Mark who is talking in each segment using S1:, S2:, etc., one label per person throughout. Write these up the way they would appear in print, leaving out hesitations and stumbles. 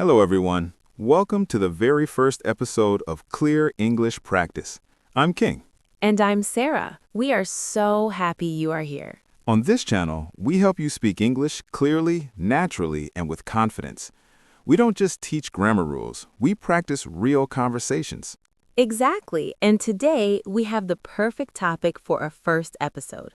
S1: Hello, everyone. Welcome to the very first episode of Clear English Practice. I'm King.
S2: And I'm Sarah. We are so happy you are here.
S1: On this channel, we help you speak English clearly, naturally, and with confidence. We don't just teach grammar rules, we practice real conversations.
S2: Exactly. And today we have the perfect topic for our first episode: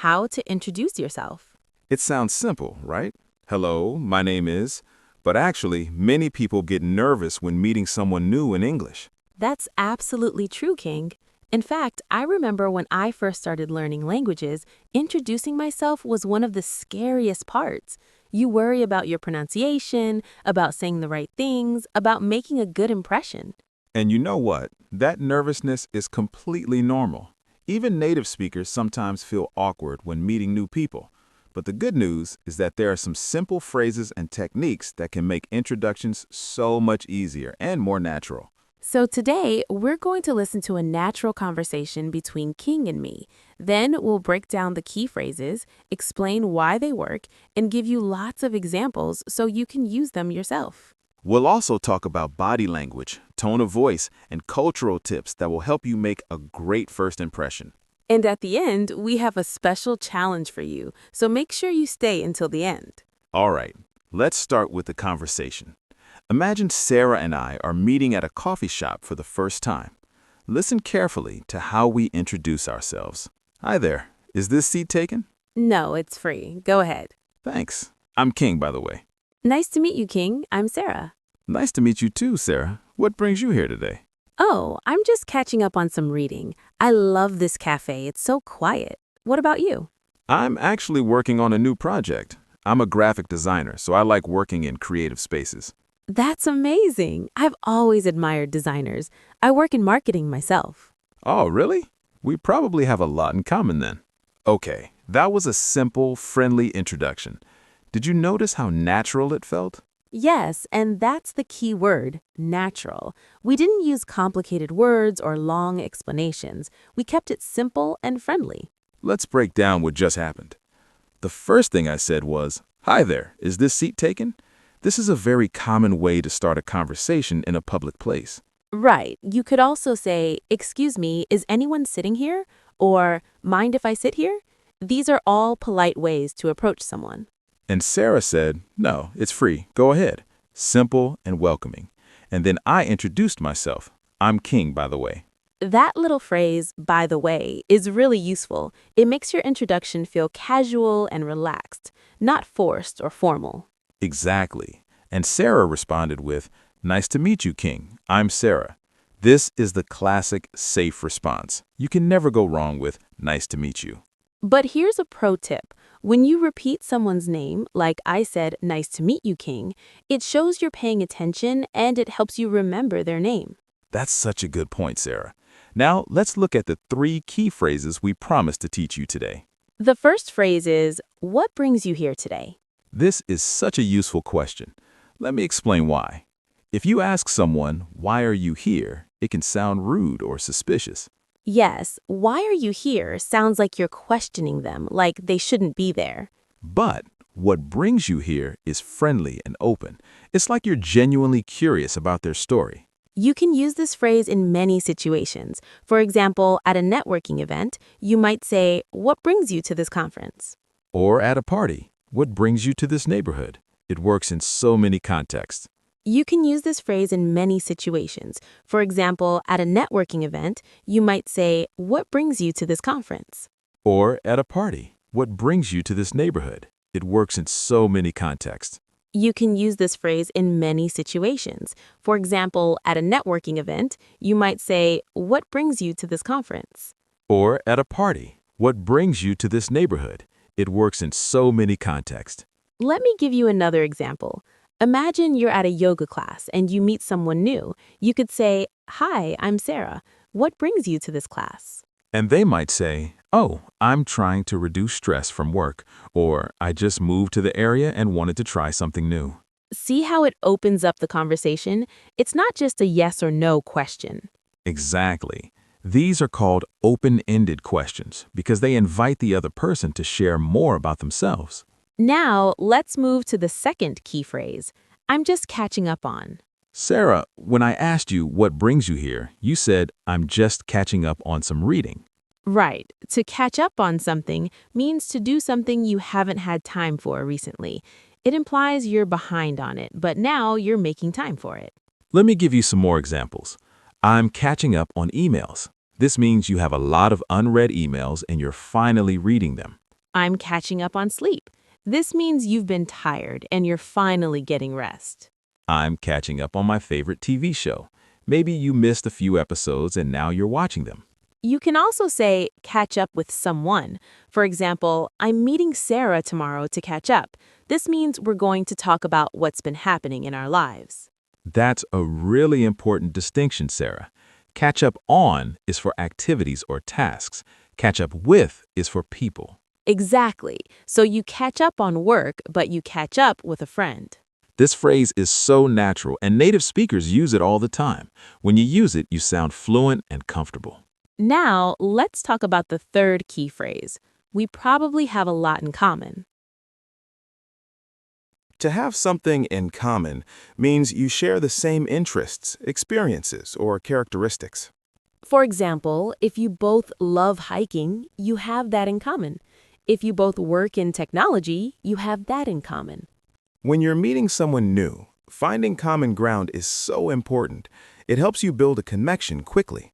S2: how to introduce yourself.
S1: It sounds simple, right? Hello, my name is. But actually, many people get nervous when meeting someone new in English.
S2: That's absolutely true, King. In fact, I remember when I first started learning languages, introducing myself was one of the scariest parts. You worry about your pronunciation, about saying the right things, about making a good impression.
S1: And you know what? That nervousness is completely normal. Even native speakers sometimes feel awkward when meeting new people. But the good news is that there are some simple phrases and techniques that can make introductions so much easier and more natural.
S2: So today, we're going to listen to a natural conversation between King and me. Then we'll break down the key phrases, explain why they work, and give you lots of examples so you can use them yourself.
S1: We'll also talk about body language, tone of voice, and cultural tips that will help you make a great first impression.
S2: And at the end, we have a special challenge for you, so make sure you stay until the end.
S1: All right, let's start with the conversation. Imagine Sarah and I are meeting at a coffee shop for the first time. Listen carefully to how we introduce ourselves. Hi there, is this seat taken?
S2: No, it's free. Go ahead.
S1: Thanks. I'm King, by the way.
S2: Nice to meet you, King. I'm Sarah.
S1: Nice to meet you too, Sarah. What brings you here today?
S2: Oh, I'm just catching up on some reading. I love this cafe. It's so quiet. What about you?
S1: I'm actually working on a new project. I'm a graphic designer, so I like working in creative spaces.
S2: That's amazing. I've always admired designers. I work in marketing myself.
S1: Oh, really? We probably have a lot in common then. Okay, that was a simple, friendly introduction. Did you notice how natural it felt?
S2: Yes, and that's the key word, natural. We didn't use complicated words or long explanations. We kept it simple and friendly.
S1: Let's break down what just happened. The first thing I said was, "Hi there, is this seat taken?" This is a very common way to start a conversation in a public place.
S2: Right. You could also say, "Excuse me, is anyone sitting here?" Or, "Mind if I sit here?" These are all polite ways to approach someone.
S1: And Sarah said, "No, it's free. Go ahead." Simple and welcoming. And then I introduced myself. I'm King, by the way.
S2: That little phrase, "by the way," is really useful. It makes your introduction feel casual and relaxed, not forced or formal.
S1: Exactly. And Sarah responded with, "Nice to meet you, King. I'm Sarah." This is the classic safe response. You can never go wrong with "nice to meet you."
S2: But here's a pro tip. When you repeat someone's name, like I said, "Nice to meet you, King," it shows you're paying attention and it helps you remember their name.
S1: That's such a good point, Sarah. Now, let's look at the 3 key phrases we promised to teach you today.
S2: The first phrase is, "What brings you here today?"
S1: This is such a useful question. Let me explain why. If you ask someone, "Why are you here?" it can sound rude or suspicious.
S2: Yes, "Why are you here?" sounds like you're questioning them, like they shouldn't be there.
S1: But what brings you here is friendly and open. It's like you're genuinely curious about their story.
S2: You can use this phrase in many situations. For example, at a networking event, you might say, "What brings you to this conference?"
S1: Or at a party, "What brings you to this neighborhood?" It works in so many contexts.
S2: You can use this phrase in many situations. For example, at a networking event, you might say, "What brings you to this conference?"
S1: Or at a party, "What brings you to this neighborhood?" It works in so many contexts.
S2: You can use this phrase in many situations. For example, at a networking event, you might say, "What brings you to this conference?"
S1: Or at a party, "What brings you to this neighborhood?" It works in so many contexts.
S2: Let me give you another example. Imagine you're at a yoga class and you meet someone new. You could say, "Hi, I'm Sarah. What brings you to this class?"
S1: And they might say, "Oh, I'm trying to reduce stress from work," or "I just moved to the area and wanted to try something new."
S2: See how it opens up the conversation? It's not just a yes or no question.
S1: Exactly. These are called open-ended questions because they invite the other person to share more about themselves.
S2: Now, let's move to the second key phrase. I'm just catching up on.
S1: Sarah, when I asked you what brings you here, you said, I'm just catching up on some reading.
S2: Right. To catch up on something means to do something you haven't had time for recently. It implies you're behind on it, but now you're making time for it.
S1: Let me give you some more examples. I'm catching up on emails. This means you have a lot of unread emails and you're finally reading them.
S2: I'm catching up on sleep. This means you've been tired and you're finally getting rest.
S1: I'm catching up on my favorite TV show. Maybe you missed a few episodes and now you're watching them.
S2: You can also say catch up with someone. For example, I'm meeting Sarah tomorrow to catch up. This means we're going to talk about what's been happening in our lives.
S1: That's a really important distinction, Sarah. Catch up on is for activities or tasks. Catch up with is for people.
S2: Exactly. So you catch up on work, but you catch up with a friend.
S1: This phrase is so natural, and native speakers use it all the time. When you use it, you sound fluent and comfortable.
S2: Now, let's talk about the third key phrase. We probably have a lot in common.
S3: To have something in common means you share the same interests, experiences, or characteristics.
S2: For example, if you both love hiking, you have that in common. If you both work in technology, you have that in common.
S3: When you're meeting someone new, finding common ground is so important. It helps you build a connection quickly.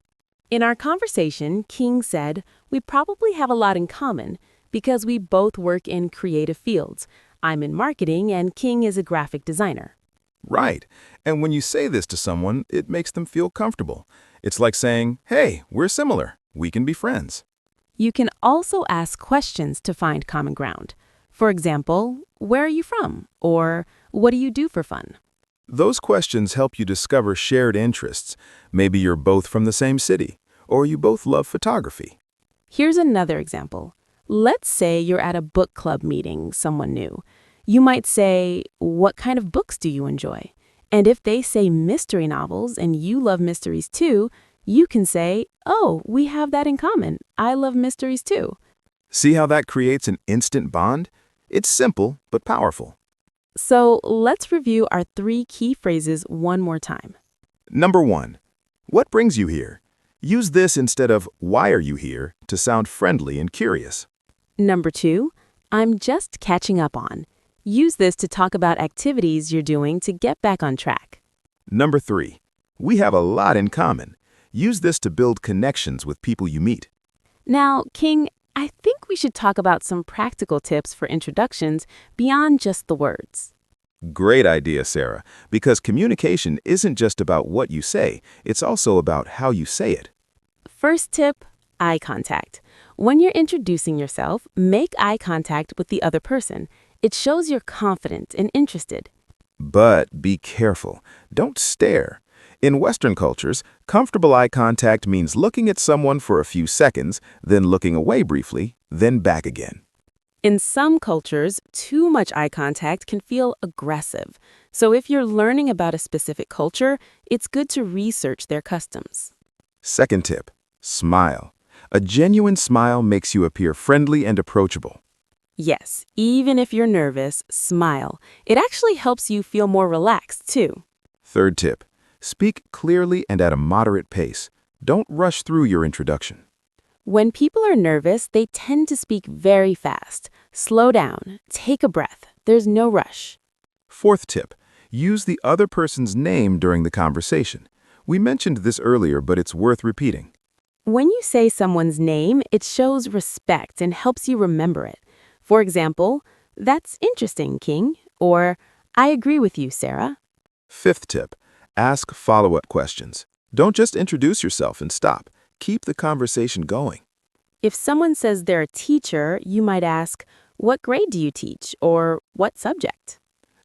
S2: In our conversation, King said, we probably have a lot in common because we both work in creative fields. I'm in marketing and King is a graphic designer.
S3: Right. And when you say this to someone, it makes them feel comfortable. It's like saying, hey, we're similar. We can be friends.
S2: You can also ask questions to find common ground. For example, where are you from? Or what do you do for fun?
S3: Those questions help you discover shared interests. Maybe you're both from the same city, or you both love photography.
S2: Here's another example. Let's say you're at a book club meeting someone new. You might say, what kind of books do you enjoy? And if they say mystery novels and you love mysteries too, you can say, oh, we have that in common. I love mysteries too.
S3: See how that creates an instant bond? It's simple, but powerful.
S2: So let's review our 3 key phrases one more time.
S3: Number 1. What brings you here? Use this instead of why are you here to sound friendly and curious.
S2: Number 2, I'm just catching up on. Use this to talk about activities you're doing to get back on track.
S3: Number 3. We have a lot in common. Use this to build connections with people you meet.
S2: Now, King, I think we should talk about some practical tips for introductions beyond just the words.
S3: Great idea, Sarah, because communication isn't just about what you say, it's also about how you say it.
S2: First tip, eye contact. When you're introducing yourself, make eye contact with the other person. It shows you're confident and interested.
S3: But be careful. Don't stare. In Western cultures, comfortable eye contact means looking at someone for a few seconds, then looking away briefly, then back again.
S2: In some cultures, too much eye contact can feel aggressive. So if you're learning about a specific culture, it's good to research their customs.
S3: Second tip, smile. A genuine smile makes you appear friendly and approachable.
S2: Yes, even if you're nervous, smile. It actually helps you feel more relaxed, too.
S3: Third tip, speak clearly and at a moderate pace. Don't rush through your introduction.
S2: When people are nervous, they tend to speak very fast. Slow down. Take a breath. There's no rush.
S3: Fourth tip, use the other person's name during the conversation. We mentioned this earlier, but it's worth repeating.
S2: When you say someone's name, it shows respect and helps you remember it. For example, that's interesting, King, or I agree with you, Sarah.
S3: Fifth tip, ask follow-up questions. Don't just introduce yourself and stop. Keep the conversation going.
S2: If someone says they're a teacher, you might ask, what grade do you teach, or what subject?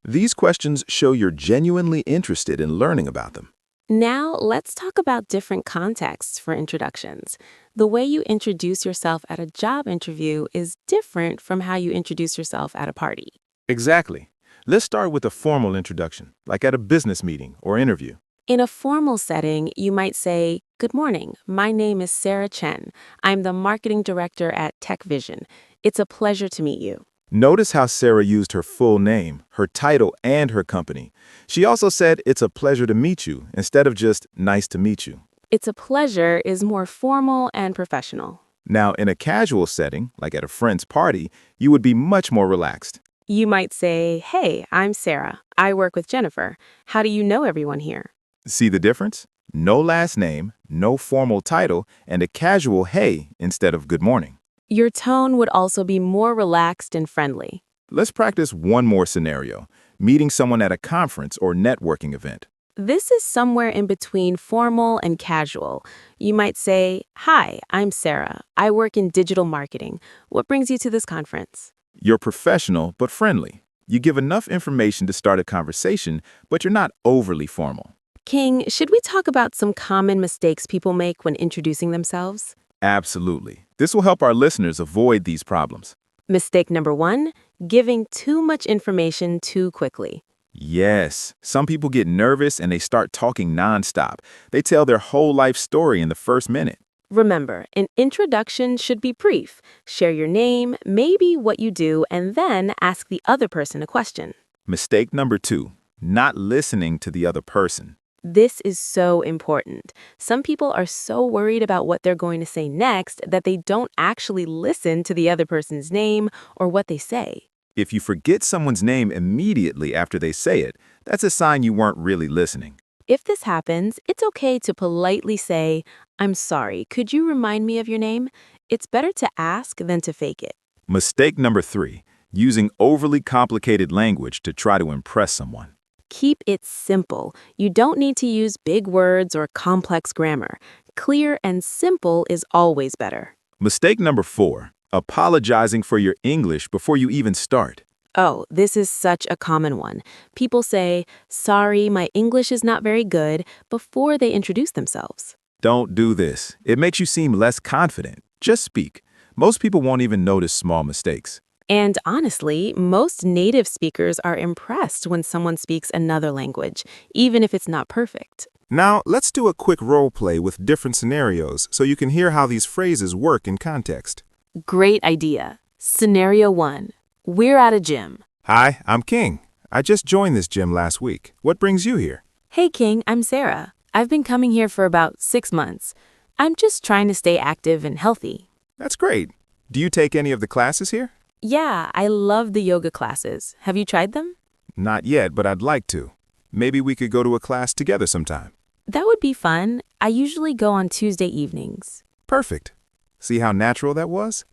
S3: These questions show you're genuinely interested in learning about them.
S2: Now, let's talk about different contexts for introductions. The way you introduce yourself at a job interview is different from how you introduce yourself at a party.
S3: Exactly. Let's start with a formal introduction, like at a business meeting or interview.
S2: In a formal setting, you might say, good morning, my name is Sarah Chen. I'm the marketing director at TechVision. It's a pleasure to meet you.
S1: Notice how Sarah used her full name, her title, and her company. She also said, "It's a pleasure to meet you," instead of just "nice to meet you."
S2: It's a pleasure is more formal and professional.
S1: Now, in a casual setting, like at a friend's party, you would be much more relaxed.
S2: You might say, "Hey, I'm Sarah. I work with Jennifer. How do you know everyone here?"
S1: See the difference? No last name, no formal title, and a casual "hey" instead of "good morning."
S2: Your tone would also be more relaxed and friendly.
S1: Let's practice one more scenario, meeting someone at a conference or networking event.
S2: This is somewhere in between formal and casual. You might say, "Hi, I'm Sarah. I work in digital marketing. What brings you to this conference?"
S1: You're professional but friendly. You give enough information to start a conversation, but you're not overly formal.
S2: King, should we talk about some common mistakes people make when introducing themselves?
S1: Absolutely. This will help our listeners avoid these problems.
S2: Mistake number 1, giving too much information too quickly.
S1: Yes, some people get nervous and they start talking nonstop. They tell their whole life story in the first minute.
S2: Remember, an introduction should be brief. Share your name, maybe what you do, and then ask the other person a question.
S1: Mistake number 2, not listening to the other person.
S2: This is so important. Some people are so worried about what they're going to say next that they don't actually listen to the other person's name or what they say.
S1: If you forget someone's name immediately after they say it, that's a sign you weren't really listening.
S2: If this happens, it's okay to politely say, "I'm sorry, could you remind me of your name?" It's better to ask than to fake it.
S1: Mistake number 3, using overly complicated language to try to impress someone.
S2: Keep it simple. You don't need to use big words or complex grammar. Clear and simple is always better.
S1: Mistake number 4, apologizing for your English before you even start.
S2: Oh, this is such a common one. People say, "Sorry, my English is not very good," before they introduce themselves.
S1: Don't do this. It makes you seem less confident. Just speak. Most people won't even notice small mistakes.
S2: And honestly, most native speakers are impressed when someone speaks another language, even if it's not perfect.
S4: Now, let's do a quick role play with different scenarios so you can hear how these phrases work in context.
S2: Great idea. Scenario 1. We're at a gym.
S4: Hi, I'm King. I just joined this gym last week. What brings you here?
S2: Hey, King, I'm Sarah. I've been coming here for about 6 months. I'm just trying to stay active and healthy.
S4: That's great. Do you take any of the classes here?
S2: Yeah, I love the yoga classes. Have you tried them?
S4: Not yet, but I'd like to. Maybe we could go to a class together sometime.
S2: That would be fun. I usually go on Tuesday evenings.
S4: Perfect. See how natural that was?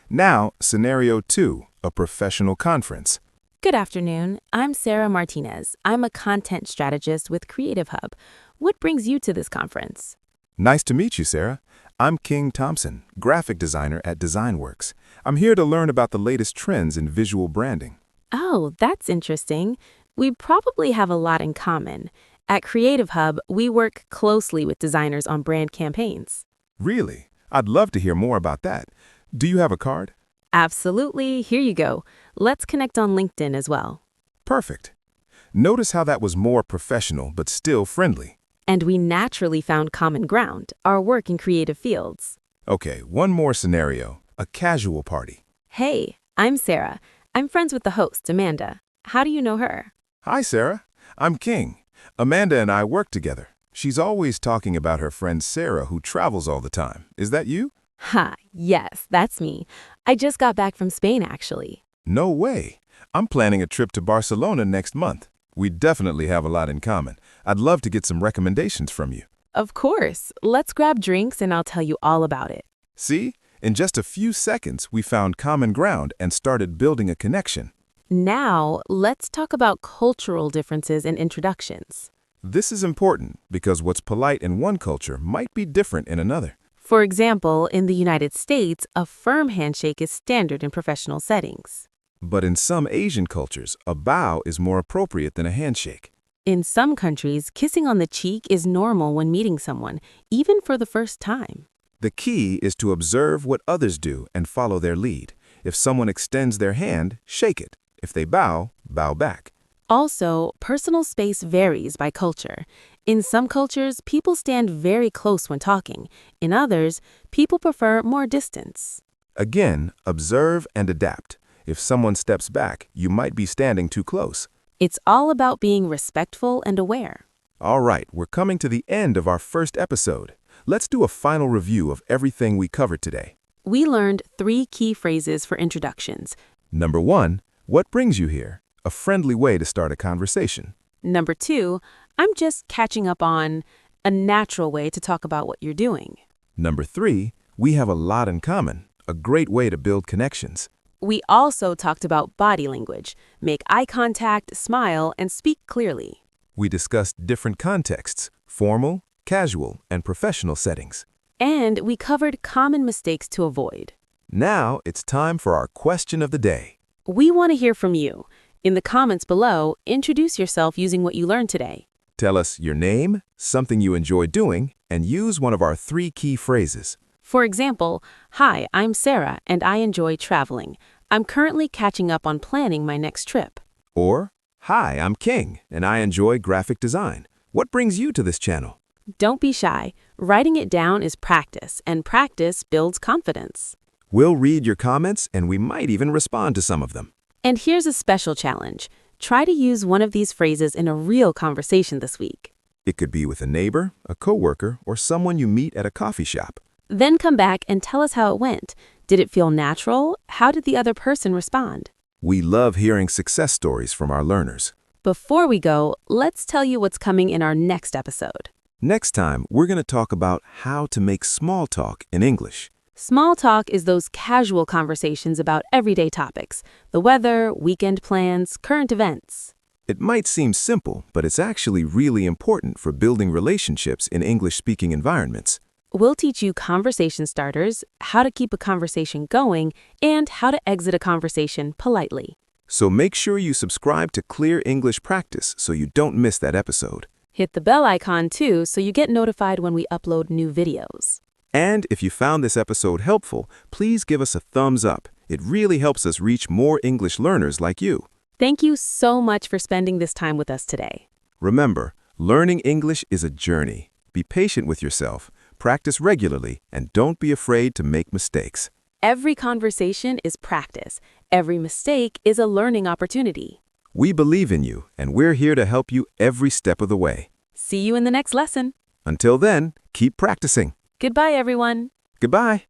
S4: Now, scenario 2, a professional conference.
S2: Good afternoon. I'm Sarah Martinez. I'm a content strategist with Creative Hub. What brings you to this conference?
S4: Nice to meet you, Sarah. I'm King Thompson, graphic designer at DesignWorks. I'm here to learn about the latest trends in visual branding.
S2: Oh, that's interesting. We probably have a lot in common. At Creative Hub, we work closely with designers on brand campaigns.
S4: Really? I'd love to hear more about that. Do you have a card?
S2: Absolutely. Here you go. Let's connect on LinkedIn as well.
S4: Perfect. Notice how that was more professional but still friendly.
S2: And we naturally found common ground, our work in creative fields.
S4: Okay, one more scenario, a casual party.
S2: Hey, I'm Sarah. I'm friends with the host, Amanda. How do you know her?
S4: Hi, Sarah. I'm King. Amanda and I work together. She's always talking about her friend Sarah who travels all the time. Is that you?
S2: Ha, yes, that's me. I just got back from Spain, actually.
S4: No way. I'm planning a trip to Barcelona next month. We definitely have a lot in common. I'd love to get some recommendations from you.
S2: Of course. Let's grab drinks and I'll tell you all about it.
S4: See? In just a few seconds, we found common ground and started building a connection.
S2: Now, let's talk about cultural differences in introductions.
S4: This is important because what's polite in one culture might be different in another.
S2: For example, in the United States, a firm handshake is standard in professional settings.
S4: But in some Asian cultures, a bow is more appropriate than a handshake.
S2: In some countries, kissing on the cheek is normal when meeting someone, even for the first time.
S4: The key is to observe what others do and follow their lead. If someone extends their hand, shake it. If they bow, bow back.
S2: Also, personal space varies by culture. In some cultures, people stand very close when talking. In others, people prefer more distance.
S4: Again, observe and adapt. If someone steps back, you might be standing too close.
S2: It's all about being respectful and aware.
S4: All right, we're coming to the end of our first episode. Let's do a final review of everything we covered today.
S2: We learned 3 key phrases for introductions.
S4: Number 1, what brings you here? A friendly way to start a conversation.
S2: Number 2, I'm just catching up on, a natural way to talk about what you're doing.
S4: Number 3, we have a lot in common. A great way to build connections.
S2: We also talked about body language. Make eye contact, smile, and speak clearly.
S4: We discussed different contexts, formal, casual, and professional settings.
S2: And we covered common mistakes to avoid.
S4: Now it's time for our question of the day.
S2: We want to hear from you. In the comments below, introduce yourself using what you learned today.
S4: Tell us your name, something you enjoy doing, and use one of our 3 key phrases.
S2: For example, "Hi, I'm Sarah, and I enjoy traveling. I'm currently catching up on planning my next trip."
S4: Or, hi, I'm King, and I enjoy graphic design. What brings you to this channel?
S2: Don't be shy. Writing it down is practice, and practice builds confidence.
S4: We'll read your comments, and we might even respond to some of them.
S2: And here's a special challenge. Try to use one of these phrases in a real conversation this week.
S4: It could be with a neighbor, a coworker, or someone you meet at a coffee shop.
S2: Then come back and tell us how it went. Did it feel natural? How did the other person respond?
S4: We love hearing success stories from our learners.
S2: Before we go, let's tell you what's coming in our next episode.
S4: Next time, we're going to talk about how to make small talk in English.
S2: Small talk is those casual conversations about everyday topics, the weather, weekend plans, current events.
S4: It might seem simple, but it's actually really important for building relationships in English-speaking environments.
S2: We'll teach you conversation starters, how to keep a conversation going, and how to exit a conversation politely.
S4: So make sure you subscribe to Clear English Practice so you don't miss that episode.
S2: Hit the bell icon too so you get notified when we upload new videos.
S4: And if you found this episode helpful, please give us a thumbs up. It really helps us reach more English learners like you.
S2: Thank you so much for spending this time with us today.
S4: Remember, learning English is a journey. Be patient with yourself, practice regularly, and don't be afraid to make mistakes.
S2: Every conversation is practice. Every mistake is a learning opportunity.
S4: We believe in you, and we're here to help you every step of the way.
S2: See you in the next lesson.
S4: Until then, keep practicing.
S2: Goodbye, everyone.
S4: Goodbye.